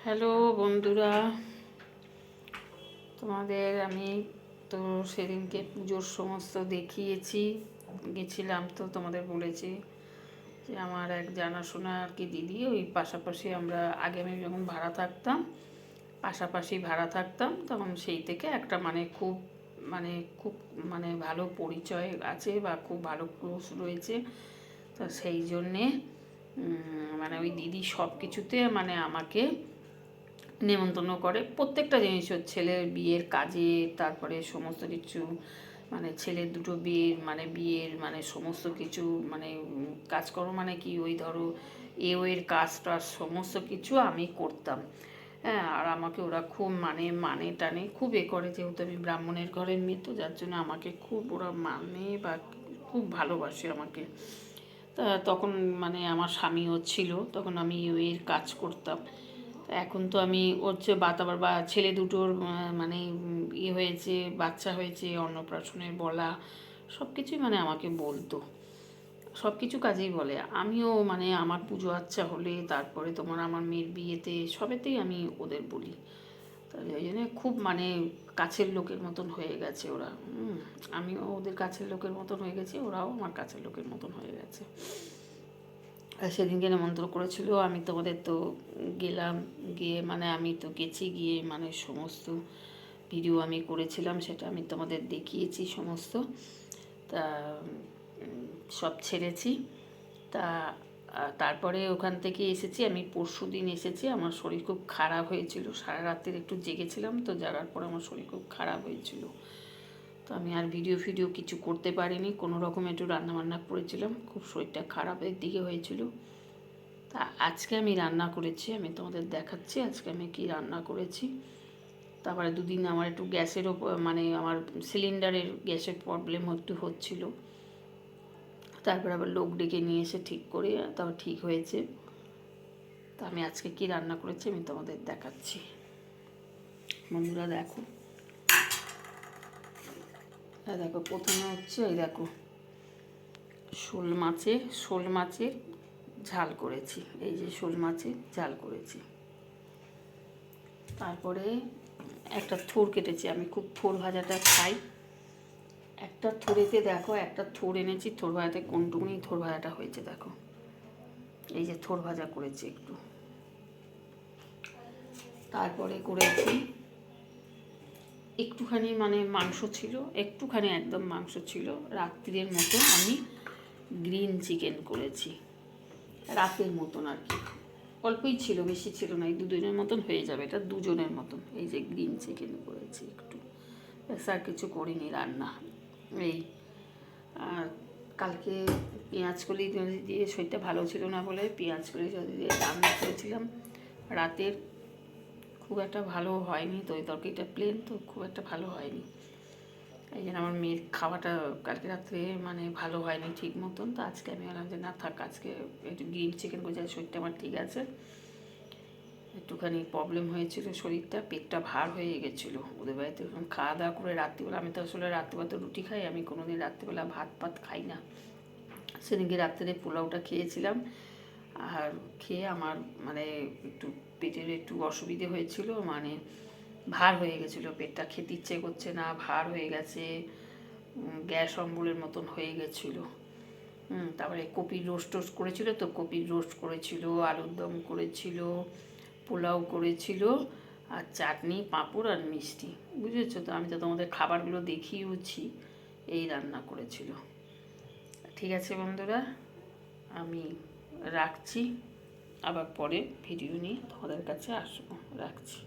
Hello বন্ধুরা, তোমাদের আমি তো সেদিনকে পুজোর সমস্ত দেখিয়েছি, গেছিলাম তো তোমাদের বলেছি যে আমার এক জানাশোনা আর কি দিদি, ওই পাশাপাশি আমরা আগে আমি যখন ভাড়া থাকতাম পাশাপাশি ভাড়া থাকতাম তখন সেই থেকে একটা খুব ভালো পরিচয় আছে বা খুব ভালো ক্লোজ রয়েছে। তো সেই জন্যে ওই দিদি সব কিছুতে আমাকে নেমন্তন্ন করে, প্রত্যেকটা জিনিস ওর ছেলের বিয়ের কাজে, তারপরে সমস্ত কিছু ছেলের দুটো বিয়ের সমস্ত কিছু কাজকর্ম কি ওই ধরো এর কাজটা সমস্ত কিছু আমি করতাম। হ্যাঁ, আর আমাকে ওরা খুব টানে খুব করে, যেহেতু আমি ব্রাহ্মণের ঘরের মেয়ে, তো যার জন্য আমাকে খুব ওরা বা খুব ভালোবাসে আমাকে। তা তখন আমার স্বামীও ছিল, তখন আমি এর কাজ করতাম। এখন তো আমি হচ্ছে আবার বা ছেলে দুটোর হয়েছে, বাচ্চা হয়েছে, অন্নপ্রাশনের বলা সব কিছুই আমাকে বলতো, সব কিছু কাজেই বলে। আমিও আমার পুজো আচ্ছা হলে, তারপরে তোমার আমার মেয়ের বিয়েতে, সবেতেই আমি ওদের বলি। তাহলে ওই জন্য খুব কাছের লোকের মতন হয়ে গেছে ওরা। আমিও ওদের কাছের লোকের মতন হয়ে গেছি, ওরাও আমার কাছের লোকের মতন হয়ে গেছে। সেদিনকে নেমন্ত্রণ করেছিল, আমি তোমাদের তো গেলাম, গিয়ে আমি তো গেছি, গিয়ে সমস্ত ভিডিও আমি করেছিলাম, সেটা আমি তোমাদের দেখিয়েছি সমস্ত। তা সব ছেড়েছি। তা তারপরে ওখান থেকে এসেছি, আমি পরশুদিন এসেছি। আমার শরীর খুব খারাপ হয়েছিল, সারা রাত্রির একটু জেগেছিলাম, তো জাগার পর আমার শরীর খুব খারাপ হয়েছিল। তো আমি আর ভিডিও কিছু করতে পারিনি, কোনো রকম একটু রান্নাবান্না করেছিলাম, খুব শরীরটা খারাপের দিকে হয়েছিল। তা আজকে আমি রান্না করেছি, আমি তোমাদের দেখাচ্ছি আজকে আমি কি রান্না করেছি। তারপরে দুদিন আমার একটু গ্যাসেরও আমার সিলিন্ডারের গ্যাসের প্রবলেম একটু হচ্ছিল, তারপরে আবার লোক ডেকে নিয়ে এসে ঠিক করে তারপর ঠিক হয়েছে। তা আমি আজকে কি রান্না করেছি আমি তোমাদের দেখাচ্ছি, বন্ধুরা দেখো। দেখো প্রথমে হচ্ছে এই দেখো শোল মাছের ঝাল করেছি, এই যে শোল মাছের ঝাল করেছি। তারপরে একটা থোড় কেটেছি, আমি খুব থোড় ভাজাটা খাই। একটা থোড়েতে দেখো একটা থোড় এনেছি, থোড় ভাজাতে কোনটুকুনি থোড় ভাজাটা হয়েছে দেখো, এই যে থোড় ভাজা করেছি একটু। তারপরে করেছি একটুখানি মাংস ছিল, একটুখানি একদম মাংস ছিল, রাত্রির মতো আমি গ্রিন চিকেন করেছি, রাতের মতন আর কি, অল্পই ছিল, বেশি ছিল না, এই দুজনের মতন হয়ে যাবে, এটা দুজনের মতন। এই যে গ্রিন চিকেন করেছি একটু, ব্যাস আর কিছু করিনি রান্না। এই আর কালকে পেঁয়াজ কলি দিয়ে শরীরটা ভালো ছিল না বলে পেঁয়াজ কলি দিয়ে রান্না করেছিলাম রাতের, খুব একটা ভালো হয়নি, তো ওই তরকারিটা প্লেন তো খুব একটা ভালো হয়নি। এই জন্য আমার মেয়ের খাওয়াটা কালকে রাত্রে ভালো হয়নি ঠিক মতন। তো আজকে আমি বললাম যে না থাক, আজকে একটু গ্রিন চিকেন করে যাই, শরীরটা আমার ঠিক আছে। একটুখানি প্রবলেম হয়েছিল শরীরটা, পেটটা ভার হয়ে গেছিলো ওদের বাড়িতে খাওয়া দাওয়া করে রাত্রিবেলা। আমি তো আসলে রাত্রিবেলা তো রুটি খাই, আমি কোনো দিন রাত্রিবেলা ভাত খাই না। সেদিনকে রাত্রে পোলাওটা খেয়েছিলাম, আর খেয়ে আমার একটু পেটের একটু অসুবিধে হয়েছিল, ভার হয়ে গেছিলো, পেটটা খেতে ইচ্ছে করছে না, ভার হয়ে গেছে, গ্যাস অম্বলের মতন হয়ে গেছিলো। তারপরে কপির রোস্ট করেছিল, তো কপির রোস্ট করেছিল, আলুর দম করেছিল, পোলাও করেছিল, আর চাটনি, পাঁপড় আর মিষ্টি, বুঝেছো তো। আমি তো তোমাদের খাবারগুলো দেখিয়েওছি, এই রান্না করেছিল। ঠিক আছে বন্ধুরা, আমি রাখছি, আবার পরে ভিডিও নিয়ে তোমাদের কাছে আসবো, রাখছি।